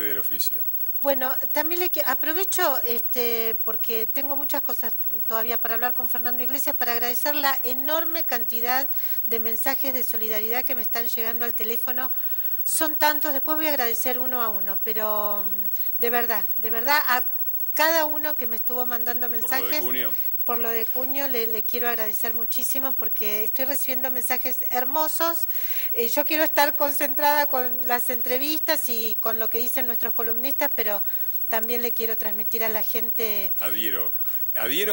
del oficio. Bueno, también aprovecho porque tengo muchas cosas todavía para hablar con Fernando Iglesias para agradecer la enorme cantidad de mensajes de solidaridad que me están llegando al teléfono. Son tantos, después voy a agradecer uno a uno, pero de verdad, a cada uno que me estuvo mandando mensajes. ¿Por lo de Cunio? Por lo de Cunio le quiero agradecer muchísimo porque estoy recibiendo mensajes hermosos. Yo quiero estar concentrada con las entrevistas y con lo que dicen nuestros columnistas, pero también le quiero transmitir a la gente. Adhiero,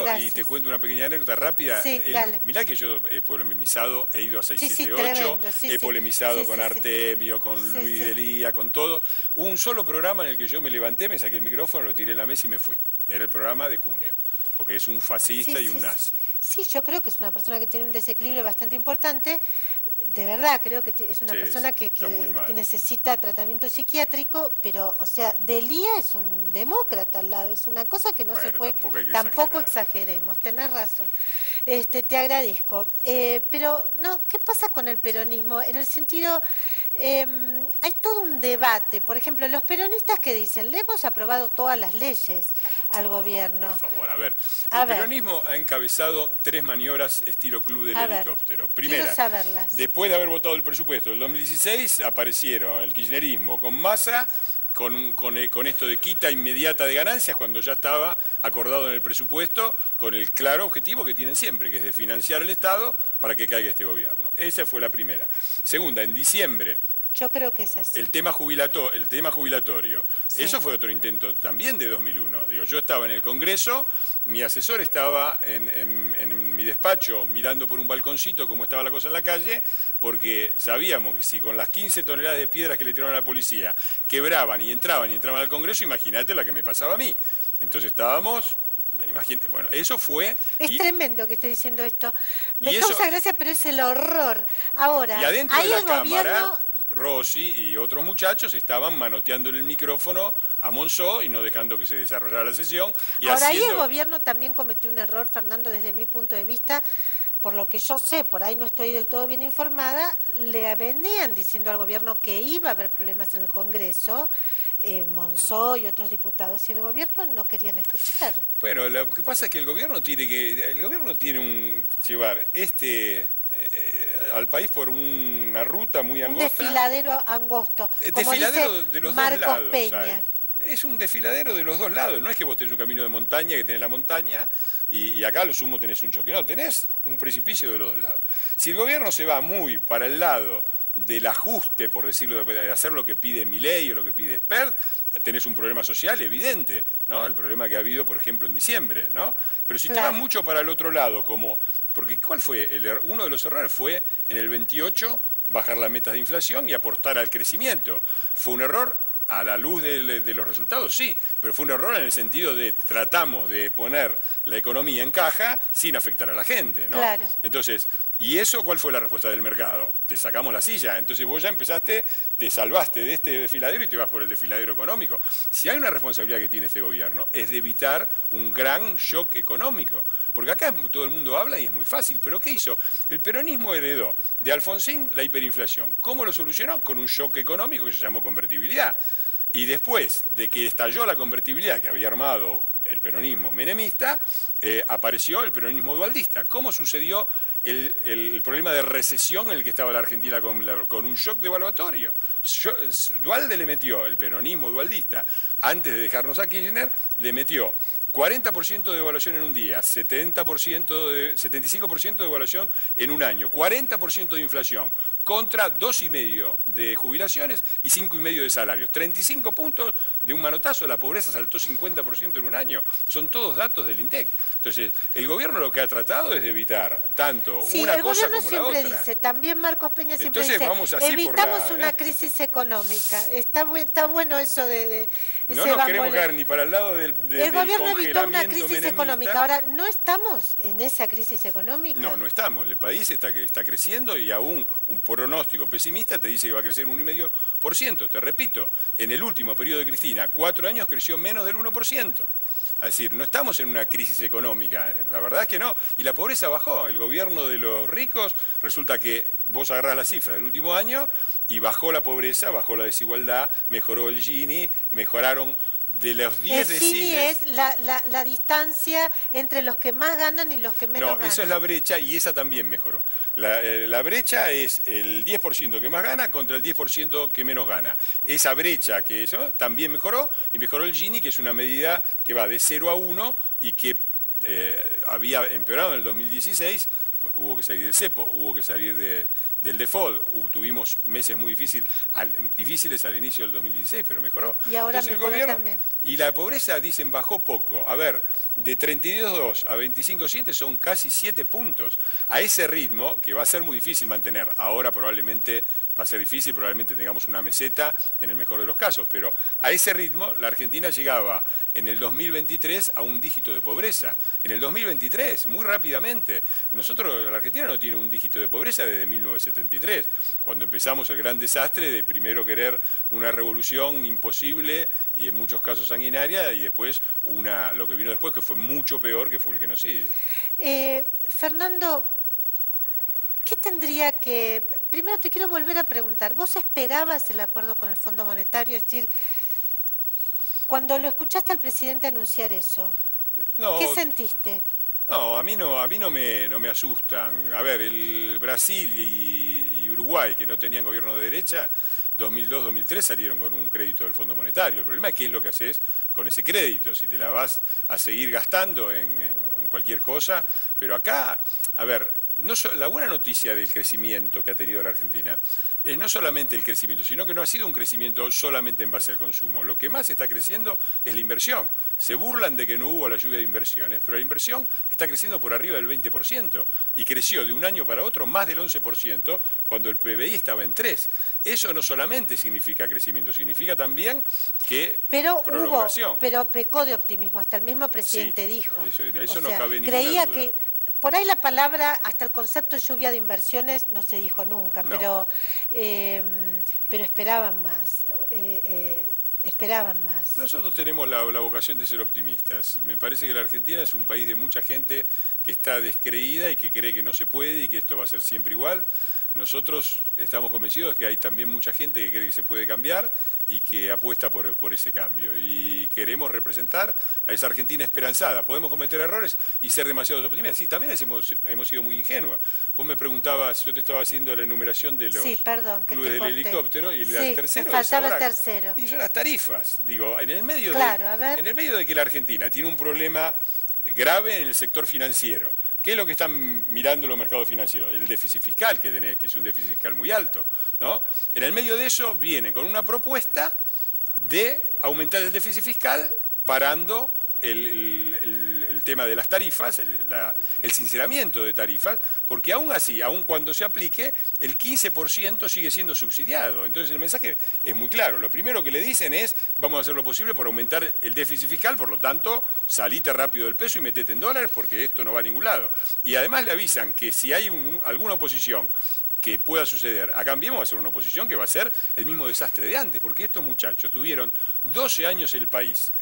Gracias. y te cuento una pequeña anécdota rápida. Sí, dale. Mirá que yo he polemizado, he ido a 678, tremendo, he polemizado con sí. Artemio, con Luis Delía, con todo. Hubo un solo programa en el que yo me levanté, me saqué el micrófono, lo tiré en la mesa y me fui. Era el programa de Cunio, porque es un fascista y un nazi. Sí, yo creo que es una persona que tiene un desequilibrio bastante importante. De verdad, creo que es una persona que necesita tratamiento psiquiátrico, pero, o sea, Delía es un demócrata al lado, es una cosa que no se puede... Tampoco exageremos, tenés razón. Te agradezco. Pero, no, ¿qué pasa con el peronismo? En el sentido, hay todo un debate. Por ejemplo, los peronistas que dicen, le hemos aprobado todas las leyes al gobierno. Por favor, a ver. El peronismo ha encabezado 3 maniobras estilo club del helicóptero. Primera, quiero saberlas. Después de haber votado el presupuesto del 2016, aparecieron el kirchnerismo con Massa, con esto de quita inmediata de ganancias, cuando ya estaba acordado en el presupuesto, con el claro objetivo que tienen siempre, que es de financiar el Estado para que caiga este gobierno. Esa fue la primera. Segunda, en diciembre, yo creo que es así. El tema jubilatorio. Sí. Eso fue otro intento también de 2001. Digo, yo estaba en el Congreso, mi asesor estaba en mi despacho mirando por un balconcito cómo estaba la cosa en la calle, porque sabíamos que si con las 15 toneladas de piedras que le tiraron a la policía quebraban y entraban al Congreso, imagínate la que me pasaba a mí. Entonces estábamos... Bueno, eso fue... Es tremendo que esté diciendo esto. Me causa gracia, pero es el horror. Ahora, y adentro de la Cámara... Rossi y otros muchachos estaban manoteando el micrófono a Monzó y no dejando que se desarrollara la sesión. Y ahora, ahí el gobierno también cometió un error, Fernando, desde mi punto de vista, por lo que yo sé, por ahí no estoy del todo bien informada, le venían diciendo al gobierno que iba a haber problemas en el Congreso, Monzó y otros diputados, y el gobierno no querían escuchar. Bueno, lo que pasa es que el gobierno tiene que llevar al país por una ruta muy angosta. Un desfiladero angosto. Desfiladero de los dos lados. Peña. Es un desfiladero de los dos lados. No es que vos tenés un camino de montaña, que tenés la montaña, y acá lo sumo tenés un choque. No, tenés un precipicio de los dos lados. Si el gobierno se va muy para el lado del ajuste, por decirlo, de hacer lo que pide Milei o lo que pide Spert, tenés un problema social evidente, ¿no? El problema que ha habido, por ejemplo, en diciembre, ¿no? Pero si te vas mucho para el otro lado, porque ¿cuál fue? Uno de los errores fue en el 28 bajar las metas de inflación y aportar al crecimiento. Fue un error a la luz de los resultados, sí, pero fue un error en el sentido de tratamos de poner la economía en caja sin afectar a la gente, ¿no? Claro. Entonces, ¿y eso cuál fue la respuesta del mercado? Te sacamos la silla, entonces vos ya empezaste, te salvaste de este desfiladero y te vas por el desfiladero económico. Si hay una responsabilidad que tiene este gobierno es de evitar un gran shock económico, porque acá todo el mundo habla y es muy fácil, pero ¿qué hizo? El peronismo heredó de Alfonsín la hiperinflación. ¿Cómo lo solucionó? Con un shock económico que se llamó convertibilidad. Y después de que estalló la convertibilidad que había armado el peronismo menemista, apareció el peronismo dualdista. ¿Cómo sucedió el problema de recesión en el que estaba la Argentina con un shock devaluatorio? Dualde le metió, el peronismo dualdista, antes de dejarnos a Kirchner, le metió 40% de devaluación en un día, 75% de devaluación en un año, 40% de inflación, contra 2,5 de jubilaciones y 5,5 de salarios. 35 puntos de un manotazo, la pobreza saltó 50% en un año. Son todos datos del INDEC. Entonces, el gobierno lo que ha tratado es de evitar tanto una cosa como la otra. El gobierno siempre dice, también Marcos Peña siempre dice, evitamos una crisis económica. Está bueno eso de no nos queremos caer ni para el lado del el gobierno evitó una crisis menemista. Económica. Ahora, ¿no estamos en esa crisis económica? No, no estamos. El país está creciendo y aún un pronóstico pesimista te dice que va a crecer 1,5%. Te repito, en el último periodo de Cristina, 4 años creció menos del 1%. Es decir, no estamos en una crisis económica, la verdad es que no. Y la pobreza bajó, el gobierno de los ricos, resulta que vos agarrás la cifra del último año y bajó la pobreza, bajó la desigualdad, mejoró el Gini, mejoraron de los 10 deciles. El Gini es la distancia entre los que más ganan y los que menos ganan. No, eso es la brecha y esa también mejoró. La brecha es el 10% que más gana contra el 10% que menos gana. Esa brecha que eso también mejoró y mejoró el Gini, que es una medida que va de 0 a 1 y que había empeorado en el 2016. Hubo que salir del cepo, hubo que salir del default, tuvimos meses muy difíciles al inicio del 2016, pero mejoró. Y ahora mejoró también. Y la pobreza, dicen, bajó poco. A ver, de 32,2 a 25,7 son casi 7 puntos. A ese ritmo, que va a ser muy difícil mantener, ahora probablemente va a ser difícil, probablemente tengamos una meseta en el mejor de los casos, pero a ese ritmo la Argentina llegaba en el 2023 a un dígito de pobreza. En el 2023, muy rápidamente. La Argentina no tiene un dígito de pobreza desde 1973, cuando empezamos el gran desastre de primero querer una revolución imposible y en muchos casos sanguinaria, y después lo que vino después, que fue mucho peor, que fue el genocidio. Fernando, ¿qué tendría que...? Primero te quiero volver a preguntar, ¿vos esperabas el acuerdo con el Fondo Monetario? Es decir, cuando lo escuchaste al presidente anunciar eso, ¿qué sentiste? No, a mí no me asustan. A ver, el Brasil y Uruguay, que no tenían gobierno de derecha, 2002-2003 salieron con un crédito del Fondo Monetario. El problema es qué es lo que haces con ese crédito, si te la vas a seguir gastando en cualquier cosa. Pero acá, a ver, la buena noticia del crecimiento que ha tenido la Argentina es no solamente el crecimiento, sino que no ha sido un crecimiento solamente en base al consumo. Lo que más está creciendo es la inversión. Se burlan de que no hubo la lluvia de inversiones, pero la inversión está creciendo por arriba del 20% y creció de un año para otro más del 11% cuando el PBI estaba en 3%. Eso no solamente significa crecimiento, significa también que prolongación. Pero pecó de optimismo, hasta el mismo presidente dijo. Eso no cabe ninguna duda. Creía que... Por ahí la palabra, hasta el concepto de lluvia de inversiones no se dijo nunca, no. pero esperaban más. Nosotros tenemos la vocación de ser optimistas. Me parece que la Argentina es un país de mucha gente que está descreída y que cree que no se puede y que esto va a ser siempre igual. Nosotros estamos convencidos de que hay también mucha gente que cree que se puede cambiar y que apuesta por ese cambio. Y queremos representar a esa Argentina esperanzada. Podemos cometer errores y ser demasiado optimistas. Sí, también hemos sido muy ingenuos. Vos me preguntabas, yo te estaba haciendo la enumeración de los clubes del helicóptero y el tercero me faltaba el tercero. Y son las tarifas. Digo, en el medio de que la Argentina tiene un problema grave en el sector financiero. ¿Qué es lo que están mirando los mercados financieros? El déficit fiscal que tenés, que es un déficit fiscal muy alto, ¿no? En el medio de eso viene con una propuesta de aumentar el déficit fiscal parando el tema de las tarifas, el sinceramiento de tarifas, porque aún así, aún cuando se aplique, el 15% sigue siendo subsidiado. Entonces el mensaje es muy claro. Lo primero que le dicen es, vamos a hacer lo posible por aumentar el déficit fiscal, por lo tanto, salite rápido del peso y metete en dólares porque esto no va a ningún lado. Y además le avisan que si hay alguna oposición que pueda suceder, a Cambiemos va a ser una oposición que va a ser el mismo desastre de antes, porque estos muchachos tuvieron 12 años el país,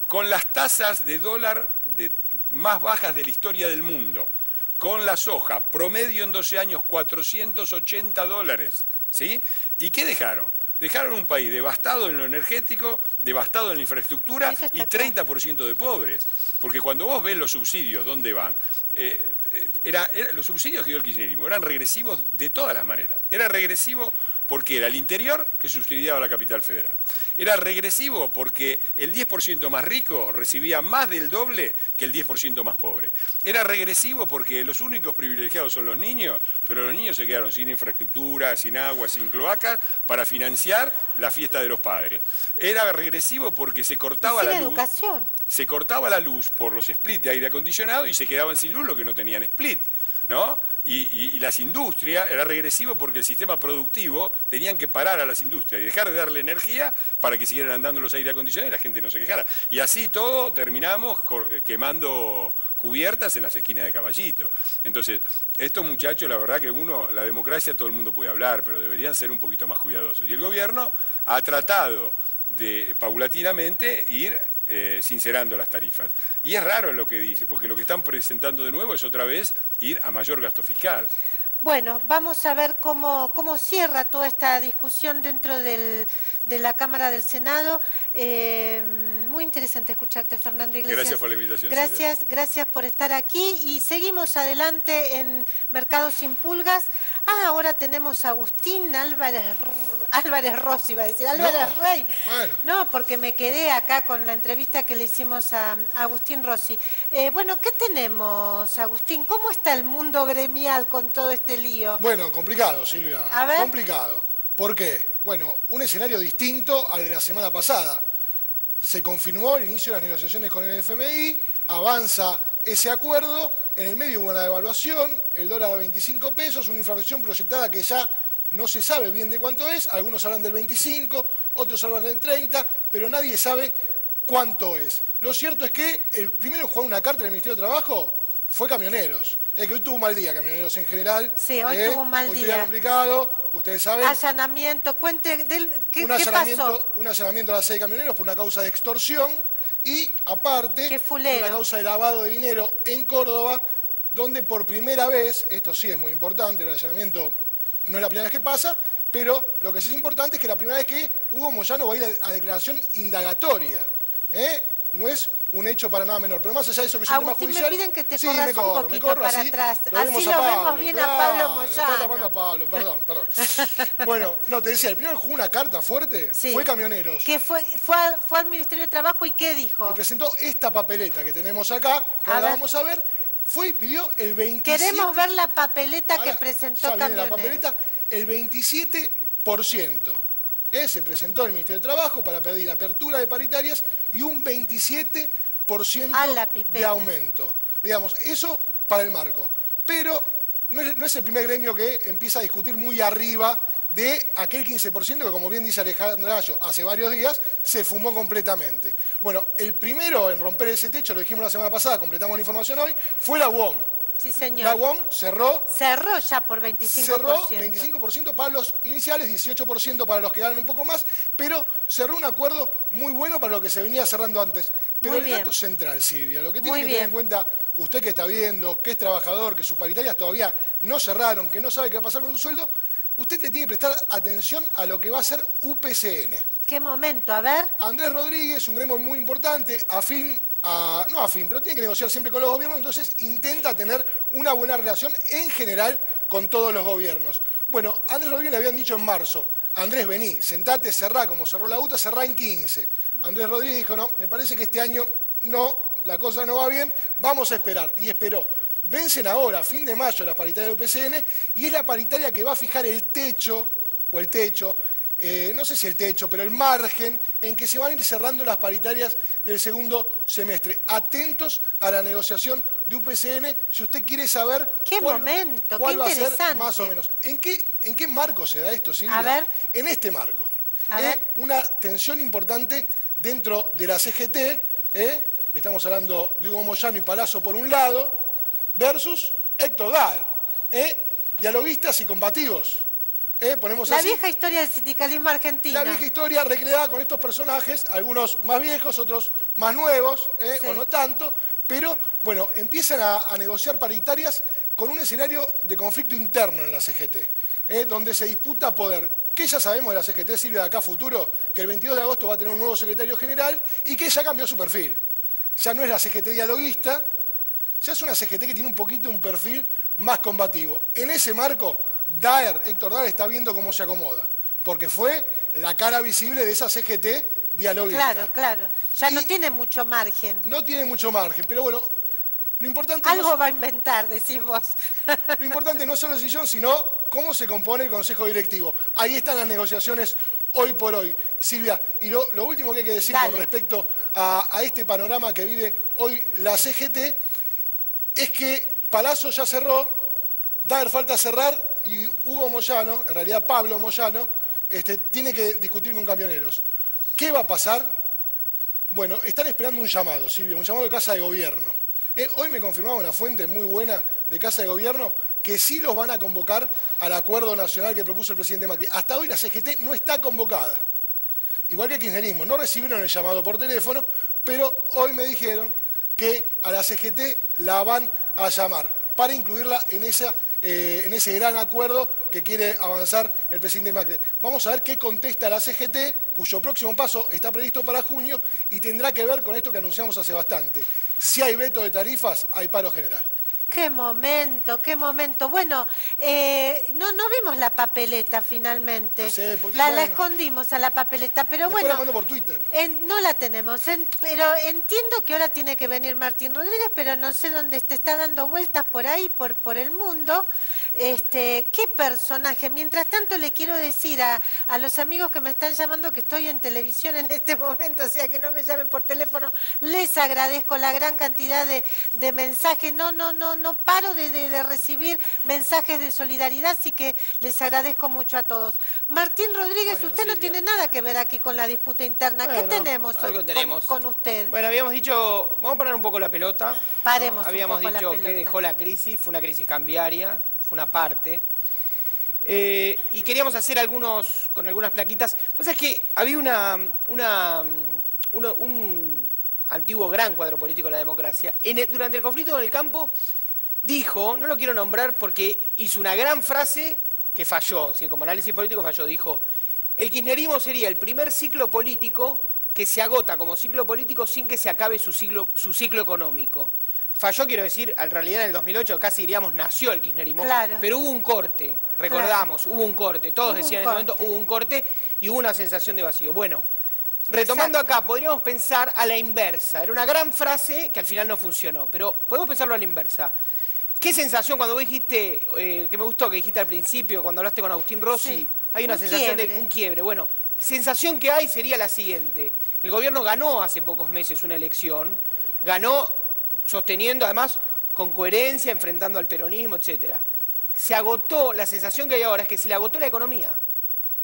con las tasas de dólar más bajas de la historia del mundo, con la soja, promedio en 12 años $480, ¿sí? ¿Y qué dejaron? Dejaron un país devastado en lo energético, devastado en la infraestructura y 30% de pobres. Porque cuando vos ves los subsidios, ¿dónde van? Los subsidios que dio el kirchnerismo eran regresivos de todas las maneras. Era regresivo porque era el interior que subsidiaba la capital federal. Era regresivo porque el 10% más rico recibía más del doble que el 10% más pobre. Era regresivo porque los únicos privilegiados son los niños, pero los niños se quedaron sin infraestructura, sin agua, sin cloacas para financiar la fiesta de los padres. Era regresivo porque se cortaba la luz. Educación. Se cortaba la luz por los splits de aire acondicionado y se quedaban sin luz los que no tenían split, ¿no? Y las industrias, era regresivo porque el sistema productivo tenían que parar a las industrias y dejar de darle energía para que siguieran andando los aire acondicionados y la gente no se quejara. Y así todo terminamos quemando cubiertas en las esquinas de Caballito. Entonces, estos muchachos, la verdad que la democracia todo el mundo puede hablar, pero deberían ser un poquito más cuidadosos. Y el gobierno ha tratado de paulatinamente ir sincerando las tarifas. Y es raro lo que dice, porque lo que están presentando de nuevo es otra vez ir a mayor gasto fiscal. Bueno, vamos a ver cómo cierra toda esta discusión dentro de la Cámara del Senado. Muy interesante escucharte, Fernando Iglesias. Gracias por la invitación. Gracias por estar aquí y seguimos adelante en Mercado Sin Pulgas. Ahora tenemos a Agustín Álvarez Rossi, iba a decir, Álvarez Rey. Bueno. No, porque me quedé acá con la entrevista que le hicimos a Agustín Rossi. Bueno, ¿qué tenemos, Agustín? ¿Cómo está el mundo gremial con todo este lío? Bueno, complicado, Silvia. A ver. Complicado. ¿Por qué? Bueno, un escenario distinto al de la semana pasada. Se confirmó el inicio de las negociaciones con el FMI, avanza ese acuerdo, en el medio hubo una devaluación, el dólar a 25 pesos, una inflación proyectada que ya no se sabe bien de cuánto es, algunos hablan del 25, otros hablan del 30, pero nadie sabe cuánto es. Lo cierto es que el primero que jugó una carta en el Ministerio de Trabajo fue Camioneros. Es que hoy tuvo un mal día, Camioneros en general. Sí, hoy tuvo un mal día. Hoy complicado, ustedes saben. Allanamiento, cuente, ¿qué pasó? Un allanamiento a la sede de Camioneros por una causa de extorsión y, aparte, una causa de lavado de dinero en Córdoba, donde por primera vez, esto sí es muy importante, el allanamiento no es la primera vez que pasa, pero lo que sí es importante es que la primera vez que Hugo Moyano va a ir a declaración indagatoria. No es un hecho para nada menor. Pero más allá de eso, que es un tema judicial... me piden que te corras un poquito para atrás. Así lo vemos bien a Pablo Moyano. Está tapando a Pablo, perdón. Bueno, no, te decía, el primero que jugó una carta fuerte fue Camioneros. Que fue al Ministerio de Trabajo y ¿qué dijo? Y presentó esta papeleta que tenemos acá, que ahora vamos a ver. Fue y pidió el 27%. Queremos ver la papeleta que presentó Camioneros. La papeleta, el 27%. Se presentó el Ministerio de Trabajo para pedir apertura de paritarias y un 27% de aumento. Digamos, eso para el marco. Pero no es el primer gremio que empieza a discutir muy arriba de aquel 15% que, como bien dice Alejandra Gallo, hace varios días se fumó completamente. Bueno, el primero en romper ese techo, lo dijimos la semana pasada, completamos la información hoy, fue la UOM. Sí, señor. La UOM cerró ya por 25%. Cerró 25% para los iniciales, 18% para los que ganan un poco más, pero cerró un acuerdo muy bueno para lo que se venía cerrando antes. Pero el dato central, Silvia, lo que tiene que tener en cuenta usted que está viendo, que es trabajador, que sus paritarias todavía no cerraron, que no sabe qué va a pasar con su sueldo, usted le tiene que prestar atención a lo que va a ser UPCN. ¿Qué momento? A ver. Andrés Rodríguez, un gremio muy importante, no afín, pero tiene que negociar siempre con los gobiernos, entonces intenta tener una buena relación en general con todos los gobiernos. Bueno, Andrés Rodríguez le habían dicho en marzo, Andrés, vení, sentate, cerrá, como cerró la UTA, cerrá en 15. Andrés Rodríguez dijo, no, me parece que este año no, la cosa no va bien, vamos a esperar. Y esperó. Vencen ahora, a fin de mayo, las paritarias de UPCN, y es la paritaria que va a fijar el techo, no sé si el techo, pero el margen en que se van a ir cerrando las paritarias del segundo semestre. Atentos a la negociación de UPCN, si usted quiere saber cuál va a ser más o menos. ¿En qué marco se da esto, Silvia? A ver. En este marco. Una tensión importante dentro de la CGT, estamos hablando de Hugo Moyano y Palazzo por un lado, versus Héctor Daer, dialoguistas y combativos. La vieja historia del sindicalismo argentino. La vieja historia recreada con estos personajes, algunos más viejos, otros más nuevos, o no tanto, pero bueno, empiezan a negociar paritarias con un escenario de conflicto interno en la CGT, donde se disputa poder. ¿Qué ya sabemos de la CGT, Silvia, de acá a futuro? Que el 22 de agosto va a tener un nuevo secretario general y que ya cambió su perfil. Ya no es la CGT dialoguista, ya es una CGT que tiene un poquito un perfil más combativo. En ese marco, Héctor Daer está viendo cómo se acomoda, porque fue la cara visible de esa CGT dialoguista. Claro. Ya no tiene mucho margen. No tiene mucho margen, pero bueno, lo importante... Algo va a inventar, decís vos. Lo importante no solo el sillón, sino cómo se compone el Consejo Directivo. Ahí están las negociaciones hoy por hoy. Silvia, y lo último que hay que decir con respecto a este panorama que vive hoy la CGT es que Palazzo ya cerró, Daer falta cerrar y Hugo Moyano, en realidad Pablo Moyano, tiene que discutir con Camioneros. ¿Qué va a pasar? Bueno, están esperando un llamado, Silvia, un llamado de Casa de Gobierno. Hoy me confirmaba una fuente muy buena de Casa de Gobierno que sí los van a convocar al acuerdo nacional que propuso el presidente Macri. Hasta hoy la CGT no está convocada. igual que el kirchnerismo. No recibieron el llamado por teléfono, pero hoy me dijeron que a la CGT la van a llamar para incluirla en ese gran acuerdo que quiere avanzar el presidente Macri. Vamos a ver qué contesta la CGT, cuyo próximo paso está previsto para junio y tendrá que ver con esto que anunciamos hace bastante. Si hay veto de tarifas, hay paro general. Qué momento, qué momento. Bueno, no vimos la papeleta finalmente. No sé, la escondimos a la papeleta, pero después bueno. la mando por Twitter. No la tenemos, pero entiendo que ahora tiene que venir Martín Rodríguez, pero no sé dónde está dando vueltas por ahí, por el mundo. Qué personaje. Mientras tanto le quiero decir a los amigos que me están llamando que estoy en televisión en este momento, o sea que no me llamen por teléfono. Les agradezco la gran cantidad de mensajes. No paro de recibir mensajes de solidaridad, así que les agradezco mucho a todos. Martín Rodríguez, bueno, usted no tiene nada que ver aquí con la disputa interna. Bueno, ¿qué tenemos, con usted? Bueno, habíamos dicho, vamos a parar un poco la pelota. Paremos, ¿no? Habíamos dicho que dejó la crisis, fue una crisis cambiaria, fue una parte. Y queríamos hacer con algunas plaquitas. Pues es que había un antiguo gran cuadro político de la democracia. Durante el conflicto en el campo dijo, no lo quiero nombrar porque hizo una gran frase que falló, ¿sí? Como análisis político falló, dijo, el kirchnerismo sería el primer ciclo político que se agota como ciclo político sin que se acabe su ciclo económico. Falló, quiero decir, en realidad en el 2008 casi diríamos nació el kirchnerismo, claro, pero hubo un corte, recordamos, claro, hubo un corte, todos decían en ese momento hubo un corte y hubo una sensación de vacío. Bueno, retomando acá, podríamos pensar a la inversa, era una gran frase que al final no funcionó, pero podemos pensarlo a la inversa. ¿Qué sensación cuando vos dijiste, que me gustó que dijiste al principio, cuando hablaste con Agustín Rossi, sí, hay una sensación de un quiebre? Bueno, sensación que hay sería la siguiente. El gobierno ganó hace pocos meses una elección, ganó sosteniendo además con coherencia, enfrentando al peronismo, etc. Se agotó, la sensación que hay ahora es que se le agotó la economía.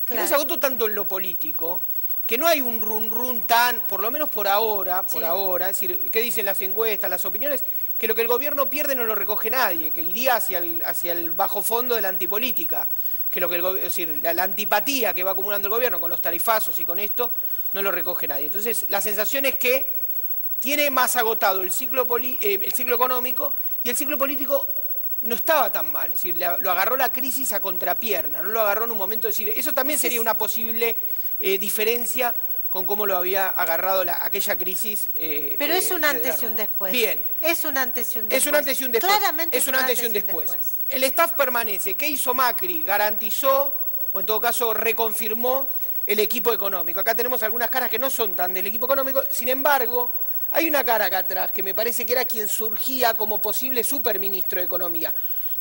Que no se agotó tanto en lo político, que no hay un run tan, por lo menos por ahora, es decir, ¿qué dicen las encuestas, las opiniones? Que lo que el gobierno pierde no lo recoge nadie, que iría hacia el bajo fondo de la antipolítica, que lo que es decir, la antipatía que va acumulando el gobierno con los tarifazos y con esto, no lo recoge nadie. Entonces, la sensación es que tiene más agotado el ciclo económico y el ciclo político no estaba tan mal, es decir, lo agarró la crisis a contrapierna, no lo agarró en un momento de decir, eso también sería una posible diferencia con cómo lo había agarrado aquella crisis. Pero es un antes y un después. Bien. Es un antes y un después. Es un antes y un después. Claramente es un antes y un después. El staff permanece. ¿Qué hizo Macri? Garantizó, o en todo caso reconfirmó, el equipo económico. Acá tenemos algunas caras que no son tan del equipo económico, sin embargo, hay una cara acá atrás que me parece que era quien surgía como posible superministro de Economía.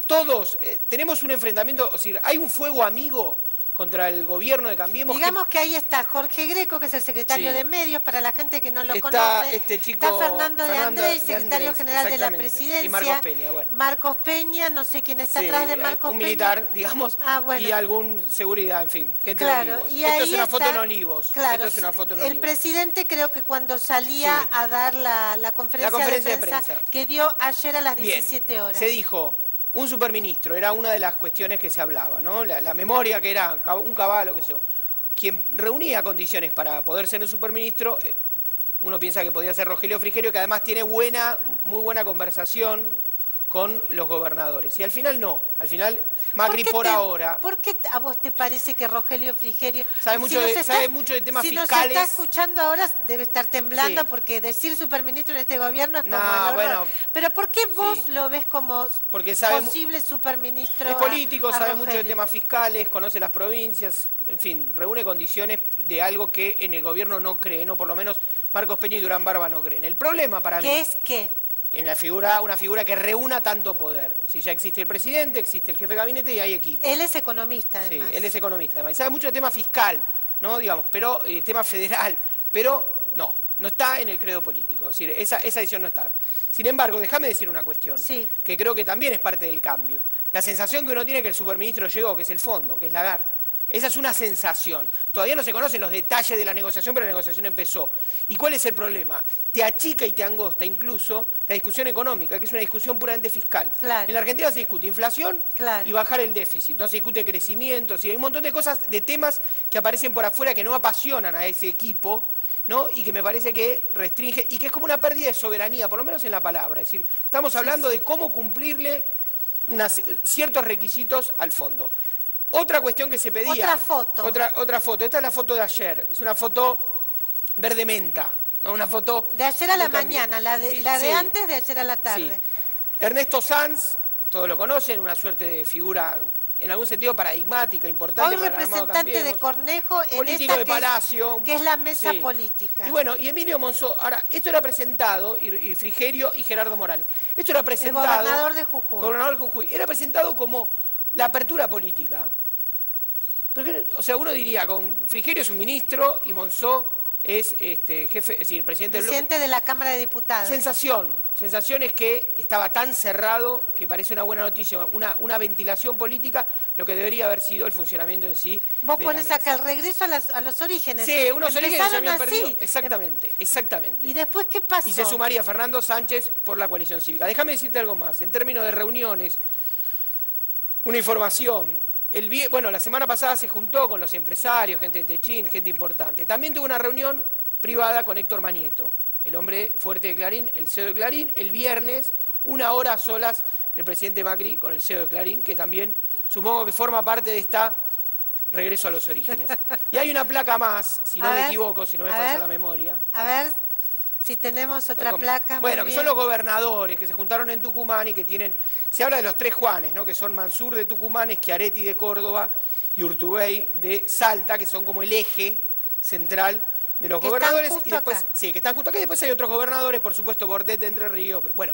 Todos tenemos un enfrentamiento, es decir, hay un fuego amigo contra el gobierno de Cambiemos. Digamos que ahí está Jorge Greco, que es el secretario de Medios, para la gente que no lo conoce. Está Fernando de Andrés, secretario general de la Presidencia. Y Marcos Peña, bueno. Marcos Peña, no sé quién está atrás de Marcos Peña. Un militar, digamos, bueno, y algún seguridad, en fin, gente de Olivos. Y esto es una foto en Olivos. Claro, esto es una foto en Olivos. El presidente creo que cuando salía a dar la conferencia de prensa que dio ayer a las 17 horas. Se dijo un superministro, era una de las cuestiones que se hablaba, ¿no? La memoria que era un caballo, qué sé yo. Quien reunía condiciones para poder ser un superministro, uno piensa que podía ser Rogelio Frigerio, que además tiene muy buena conversación con los gobernadores. Y al final no, al final Macri ahora... ¿Por qué a vos te parece que Rogelio Frigerio... Sabe mucho de temas fiscales. Si nos está escuchando ahora debe estar temblando porque decir superministro en este gobierno es como bueno, pero ¿por qué vos lo ves como posible superministro? Es político, sabe mucho de temas fiscales, conoce las provincias, en fin, reúne condiciones de algo que en el gobierno no creen, o por lo menos Marcos Peña y Durán Barba no creen. El problema para mí... ¿Qué es qué? En una figura que reúna tanto poder. Si ya existe el presidente, existe el jefe de gabinete y hay equipo. Él es economista, además. Sí, él es economista, además. Y sabe mucho de tema fiscal, ¿no? Digamos, pero tema federal. Pero no está en el credo político. Es decir, esa decisión no está. Sin embargo, déjame decir una cuestión, que creo que también es parte del cambio. La sensación que uno tiene que el superministro llegó, que es el fondo, que es Lagarde. Esa es una sensación. Todavía no se conocen los detalles de la negociación, pero la negociación empezó. ¿Y cuál es el problema? Te achica y te angosta incluso la discusión económica, que es una discusión puramente fiscal. Claro. En la Argentina se discute inflación claro. y bajar el déficit. No se discute crecimiento. Hay un montón de cosas, de temas que aparecen por afuera que no apasionan a ese equipo, ¿no? Y que me parece que restringe, y que es como una pérdida de soberanía, por lo menos en la palabra. Es decir, estamos hablando de cómo cumplirle ciertos requisitos al fondo. Otra cuestión que se pedía. Otra foto. Otra foto. Esta es la foto de ayer. Es una foto verde menta, ¿no? Una foto. De ayer a la mañana, la de antes de ayer a la tarde. Sí. Ernesto Sanz, todos lo conocen, una suerte de figura en algún sentido paradigmática, importante. Hoy representante de Cornejo en político esta de Palacio. Que es la mesa política. Y bueno, y Emilio Monzó, ahora, esto era presentado, y Frigerio y Gerardo Morales, esto era presentado. El gobernador de Jujuy. Gobernador de Jujuy. Era presentado como la apertura política. Porque, o sea, uno diría, con Frigerio es un ministro y Monzó es jefe, es decir, presidente de la Cámara de Diputados. Sensación es que estaba tan cerrado que parece una buena noticia, una ventilación política, lo que debería haber sido el funcionamiento en sí. Vos pones acá el regreso a los orígenes. Sí, unos orígenes que se habían así. perdido. Exactamente. ¿Y después qué pasó? Y se sumaría Fernando Sánchez por la coalición cívica. Déjame decirte algo más, en términos de reuniones, una información. Bueno, la semana pasada se juntó con los empresarios, gente de Techín, gente importante. También tuvo una reunión privada con Héctor Manieto, el hombre fuerte de Clarín, el CEO de Clarín. El viernes, 1 hora a solas, el presidente Macri con el CEO de Clarín, que también supongo que forma parte de esta regreso a los orígenes. Y hay una placa más, si no me equivoco, si no me falla la memoria. A ver si tenemos otra placa. Bueno, que son los gobernadores que se juntaron en Tucumán y que tienen... Se habla de los 3 Juanes, ¿no? Que son Mansur de Tucumán, Schiaretti de Córdoba y Urtubey de Salta, que son como el eje central de los gobernadores. Y después, sí, que están justo acá. Y después hay otros gobernadores, por supuesto, Bordet de Entre Ríos. Bueno,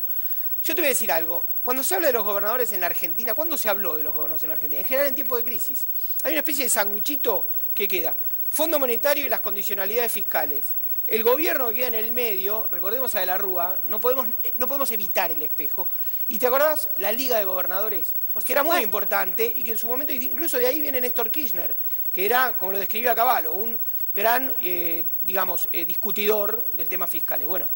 yo te voy a decir algo. Cuando se habla de los gobernadores en la Argentina, ¿cuándo se habló de los gobernadores en la Argentina? En general en tiempo de crisis. Hay una especie de sanguchito que queda. Fondo Monetario y las condicionalidades fiscales. El gobierno que queda en el medio, recordemos a De la Rúa, no podemos evitar el espejo. ¿Y te acordás? La Liga de Gobernadores, que era muy importante y que en su momento, incluso de ahí viene Néstor Kirchner, que era, como lo describía Cavallo, un gran, discutidor del tema fiscales. Bueno,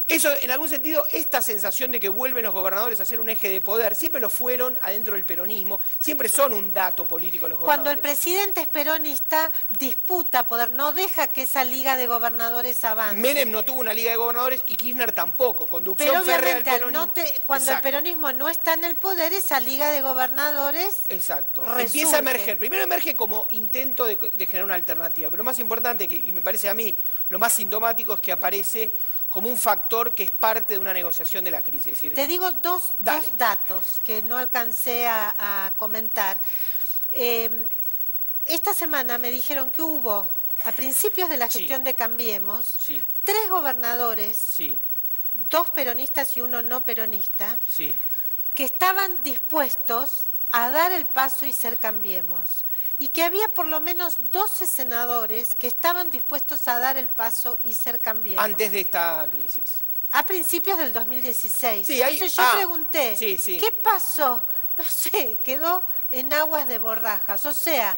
eso, en algún sentido, esta sensación de que vuelven los gobernadores a ser un eje de poder, siempre lo fueron adentro del peronismo, siempre son un dato político los gobernadores. Cuando el presidente es peronista, disputa poder, no deja que esa liga de gobernadores avance. Menem no tuvo una liga de gobernadores y Kirchner tampoco, conducción férrea del peronismo. Cuando el peronismo no está en el poder, esa liga de gobernadores empieza a emerger. Primero emerge como intento de generar una alternativa, pero lo más importante, y me parece a mí, lo más sintomático es que aparece como un factor que es parte de una negociación de la crisis. Es decir, te digo dos datos que no alcancé a comentar. Esta semana me dijeron que hubo, a principios de la gestión de Cambiemos, 3 gobernadores, 2 peronistas y 1 no peronista, que estaban dispuestos a dar el paso y ser Cambiemos. Y que había por lo menos 12 senadores que estaban dispuestos a dar el paso y ser Cambiemos. Antes de esta crisis. A principios del 2016. Entonces yo pregunté, ¿qué pasó? No sé, quedó en aguas de borrajas. O sea,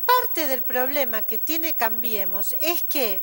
parte del problema que tiene Cambiemos es que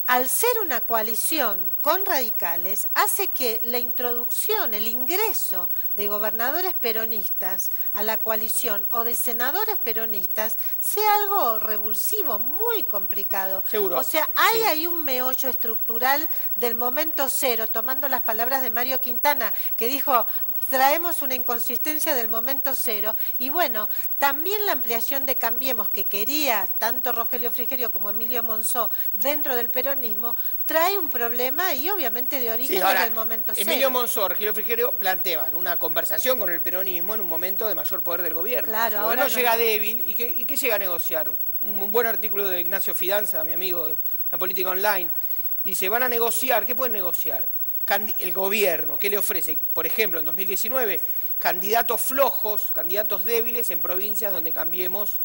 al ser una coalición con radicales, hace que la introducción, el ingreso de gobernadores peronistas a la coalición o de senadores peronistas sea algo revulsivo, muy complicado. Seguro. O sea, hay ahí un meollo estructural del momento cero, tomando las palabras de Mario Quintana, que dijo: traemos una inconsistencia del momento cero. Y bueno, también la ampliación de Cambiemos que quería tanto Rogelio Frigerio como Emilio Monzó dentro del peronismo, trae un problema y obviamente de origen desde el momento cero. Emilio Monzó, Rogelio Frigerio planteaban una conversación con el peronismo en un momento de mayor poder del gobierno. Claro, si el gobierno llega débil, ¿y qué llega a negociar? Un buen artículo de Ignacio Fidanza, mi amigo de La Política Online, dice, van a negociar, ¿qué pueden negociar? El gobierno, ¿qué le ofrece? Por ejemplo, en 2019, candidatos flojos, candidatos débiles en provincias donde Cambiemos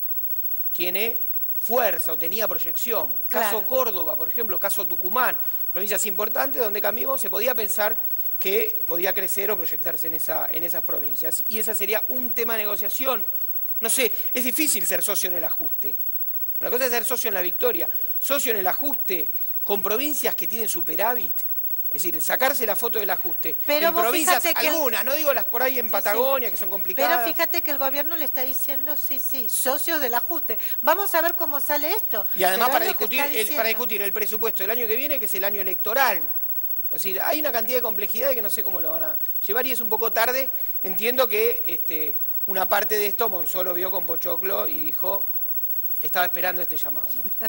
tiene fuerza o tenía proyección. Caso Córdoba, por ejemplo, caso Tucumán, provincias importantes donde Cambiemos se podía pensar que podía crecer o proyectarse en esas provincias. Y ese sería un tema de negociación. No sé, es difícil ser socio en el ajuste. Una cosa es ser socio en la victoria, socio en el ajuste con provincias que tienen superávit. Es decir, sacarse la foto del ajuste. Pero en provincias algunas, no digo las por ahí en Patagonia, que son complicadas. Pero fíjate que el gobierno le está diciendo, sí, socios del ajuste. Vamos a ver cómo sale esto. Y además para discutir el presupuesto del año que viene, que es el año electoral. Es decir, hay una cantidad de complejidades que no sé cómo lo van a llevar y es un poco tarde. Entiendo que una parte de esto Monzó lo vio con Pochoclo y dijo... Estaba esperando este llamado, ¿no?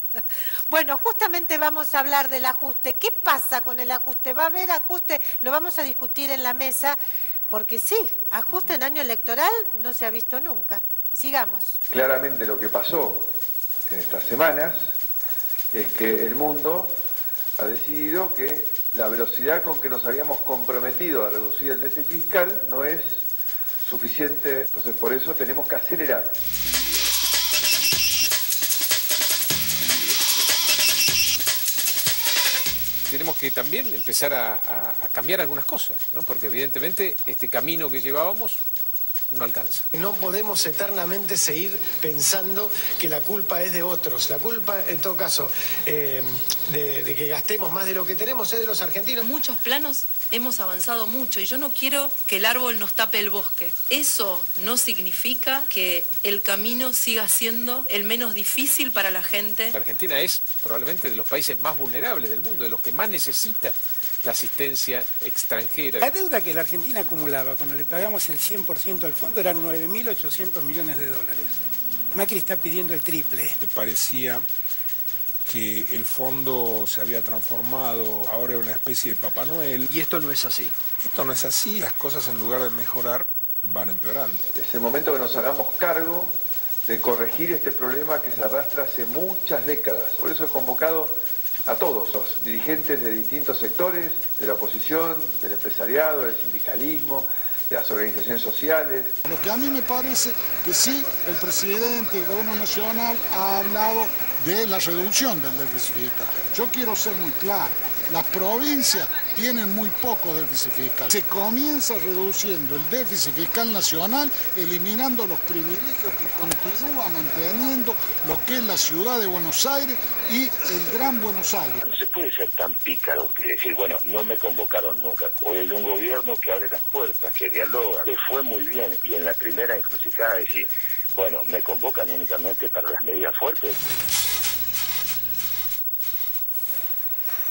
Bueno, justamente vamos a hablar del ajuste. ¿Qué pasa con el ajuste? ¿Va a haber ajuste? Lo vamos a discutir en la mesa, porque sí, ajuste en año electoral no se ha visto nunca. Sigamos. Claramente lo que pasó en estas semanas es que el mundo ha decidido que la velocidad con que nos habíamos comprometido a reducir el déficit fiscal no es suficiente. Entonces, por eso tenemos que acelerar. Tenemos que también empezar a cambiar algunas cosas, ¿no? Porque evidentemente este camino que llevábamos no alcanza. No podemos eternamente seguir pensando que la culpa es de otros. La culpa, en todo caso, de que gastemos más de lo que tenemos es de los argentinos. En muchos planos hemos avanzado mucho y yo no quiero que el árbol nos tape el bosque. Eso no significa que el camino siga siendo el menos difícil para la gente. Argentina es probablemente de los países más vulnerables del mundo, de los que más necesita la asistencia extranjera. La deuda que la Argentina acumulaba cuando le pagamos el 100% al fondo eran 9.800 millones de dólares. Macri está pidiendo el triple. Parecía que el fondo se había transformado ahora en una especie de Papá Noel. Y esto no es así. Esto no es así. Las cosas en lugar de mejorar van empeorando. Es el momento que nos hagamos cargo de corregir este problema que se arrastra hace muchas décadas. Por eso he convocado a todos los dirigentes de distintos sectores, de la oposición, del empresariado, del sindicalismo, de las organizaciones sociales. Lo que a mí me parece que sí, el presidente del Gobierno Nacional ha hablado de la reducción del déficit fiscal. Yo quiero ser muy claro, las provincias tienen muy poco déficit fiscal. Se comienza reduciendo el déficit fiscal nacional, eliminando los privilegios que continúa manteniendo lo que es la ciudad de Buenos Aires y el Gran Buenos Aires. No se puede ser tan pícaro que decir, bueno, no me convocaron nunca. Hoy hay un gobierno que abre las puertas, que dialoga, que fue muy bien, y en la primera encrucijada decir, bueno, me convocan únicamente para las medidas fuertes.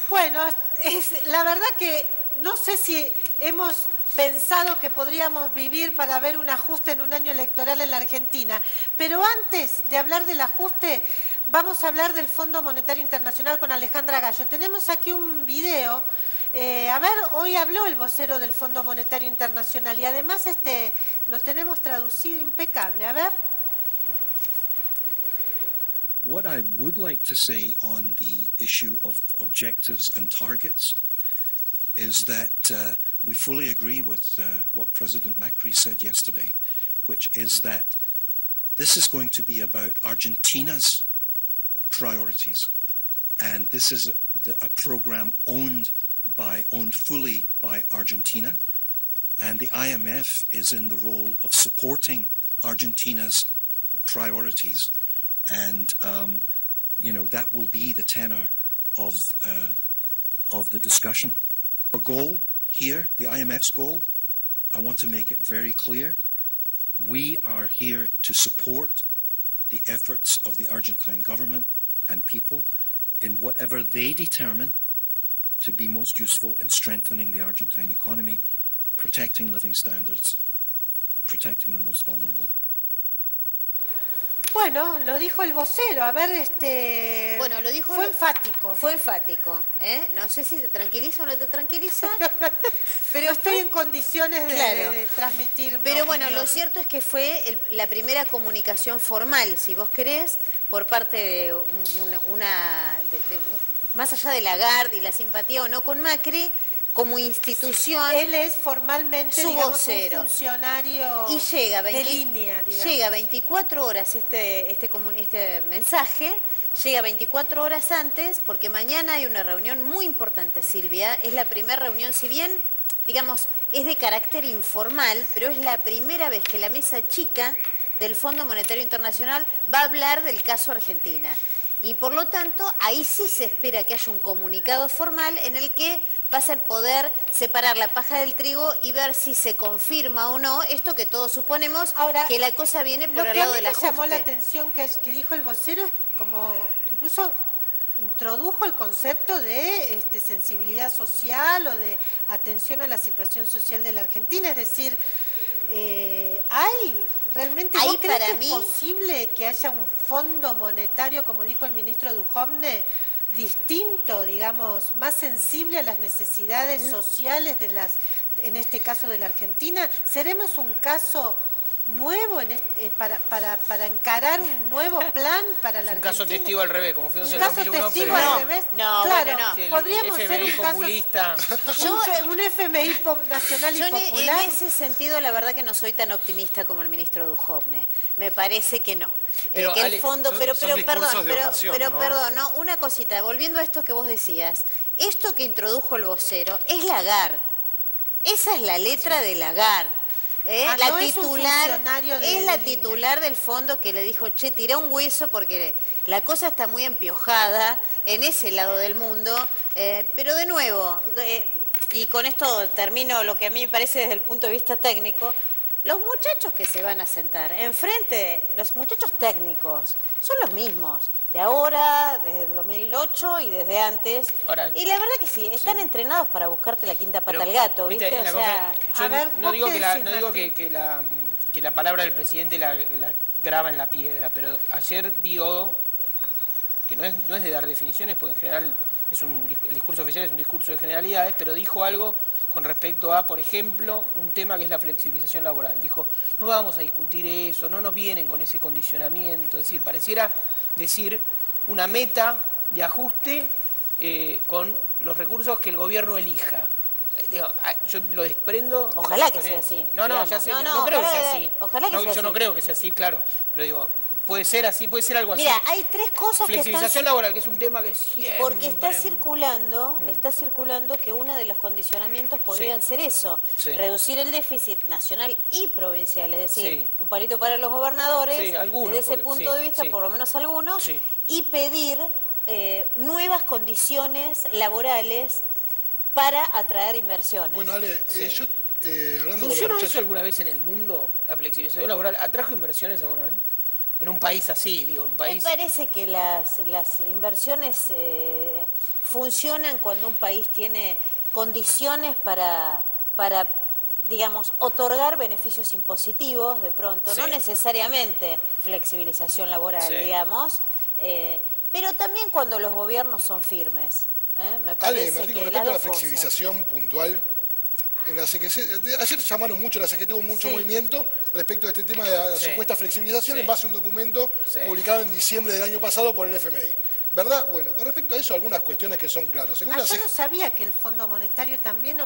Bueno, la verdad que no sé si hemos pensado que podríamos vivir para ver un ajuste en un año electoral en la Argentina. Pero antes de hablar del ajuste, vamos a hablar del Fondo Monetario Internacional con Alejandra Gallo. Tenemos aquí un video. A ver, hoy habló el vocero del Fondo Monetario Internacional y además lo tenemos traducido impecable. A ver. What I would like to say on the issue of objectives and targets is that we fully agree with what President Macri said yesterday, which is that this is going to be about Argentina's priorities, and this is a program owned fully by Argentina, and the IMF is in the role of supporting Argentina's priorities. And that will be the tenor of the discussion. Our goal here, the IMF's goal, I want to make it very clear. We are here to support the efforts of the Argentine government and people in whatever they determine to be most useful in strengthening the Argentine economy, protecting living standards, protecting the most vulnerable. Bueno, lo dijo el vocero, a ver, Bueno, lo dijo... Fue enfático. Fue enfático, ¿eh? No sé si te tranquiliza o no te tranquiliza. Pero estoy en condiciones de transmitir. Pero bueno, lo cierto es que fue la primera comunicación formal, si vos querés, por parte de más allá de Lagarde y la simpatía o no con Macri, como institución. Él es formalmente, su digamos, vocero. Un funcionario y llega de línea, digamos. Llega 24 horas este mensaje, llega 24 horas antes, porque mañana hay una reunión muy importante, Silvia. Es la primera reunión, si bien, digamos, es de carácter informal, pero es la primera vez que la mesa chica del Fondo Monetario Internacional va a hablar del caso Argentina. Y por lo tanto, ahí sí se espera que haya un comunicado formal en el que vas a poder separar la paja del trigo y ver si se confirma o no esto que todos suponemos. Ahora, que la cosa viene por el lado del ajuste. Lo que a mí me llamó la atención que dijo el vocero es como incluso introdujo el concepto de sensibilidad social o de atención a la situación social de la Argentina, es decir, realmente ¿vos crees que es posible que haya un fondo monetario, como dijo el ministro Duhovne, distinto, digamos, más sensible a las necesidades sociales en este caso de la Argentina? ¿Seremos un caso nuevo para encarar un nuevo plan para la Argentina? Un caso testigo al revés, como fuimos en el 2001. Un caso testigo al revés. No, claro, bueno, no. Podríamos ser un populista. Un FMI nacional y popular. En ese sentido, la verdad que no soy tan optimista como el ministro Duhovne. Me parece que no. Pero, que el fondo, perdón, no, una cosita, volviendo a esto que vos decías, esto que introdujo el vocero es Lagarde. Esa es la letra de Lagarde. La titular es la titular del fondo que le dijo, che, tirá un hueso porque la cosa está muy empiojada en ese lado del mundo, pero de nuevo, y con esto termino lo que a mí me parece desde el punto de vista técnico, los muchachos que se van a sentar enfrente, los muchachos técnicos, son los mismos, de ahora, desde el 2008 y desde antes. Ahora, y la verdad que sí, están entrenados para buscarte la quinta pata al gato, ¿viste? No digo que la palabra del presidente la graba en la piedra, pero ayer digo que no es de dar definiciones, porque en general el discurso oficial es un discurso de generalidades, pero dijo algo con respecto a, por ejemplo, un tema que es la flexibilización laboral. Dijo, no vamos a discutir eso, no nos vienen con ese condicionamiento. Es decir, pareciera decir una meta de ajuste con los recursos que el gobierno elija. Yo lo desprendo. Ojalá que sea así. No creo que sea así. Ojalá que sea así. Yo no creo que sea así, claro. Pero digo, puede ser así, puede ser algo así. Mira, hay tres cosas Flexibilización laboral, que es un tema que siempre... Porque está circulando que uno de los condicionamientos podrían ser eso, reducir el déficit nacional y provincial, es decir, un palito para los gobernadores, desde ese punto de vista, por lo menos algunos, y pedir nuevas condiciones laborales para atraer inversiones. Bueno, Ale, yo hablando ¿Funcionó eso alguna vez en el mundo, la flexibilización laboral? ¿Atrajo inversiones alguna vez? En un país así, digo, un país... Me parece que las inversiones funcionan cuando un país tiene condiciones para digamos, otorgar beneficios impositivos de pronto, no necesariamente flexibilización laboral, digamos, pero también cuando los gobiernos son firmes. Me parece Ale, Martín, con respecto a la flexibilización puntual, ayer llamaron mucho, la CGT tuvo mucho movimiento respecto a este tema de la supuesta flexibilización en base a un documento publicado en diciembre del año pasado por el FMI. ¿Verdad? Bueno, con respecto a eso, algunas cuestiones que son claras. Yo no sabía que el Fondo Monetario también...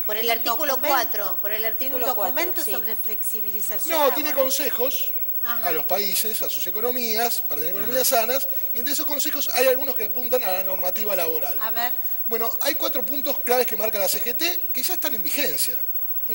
Por el artículo 4. Tiene un documento sobre flexibilización. No, tiene consejos a los países, a sus economías, para tener economías sanas, y entre esos consejos hay algunos que apuntan a la normativa laboral. A ver. Bueno, hay 4 puntos claves que marca la CGT que ya están en vigencia.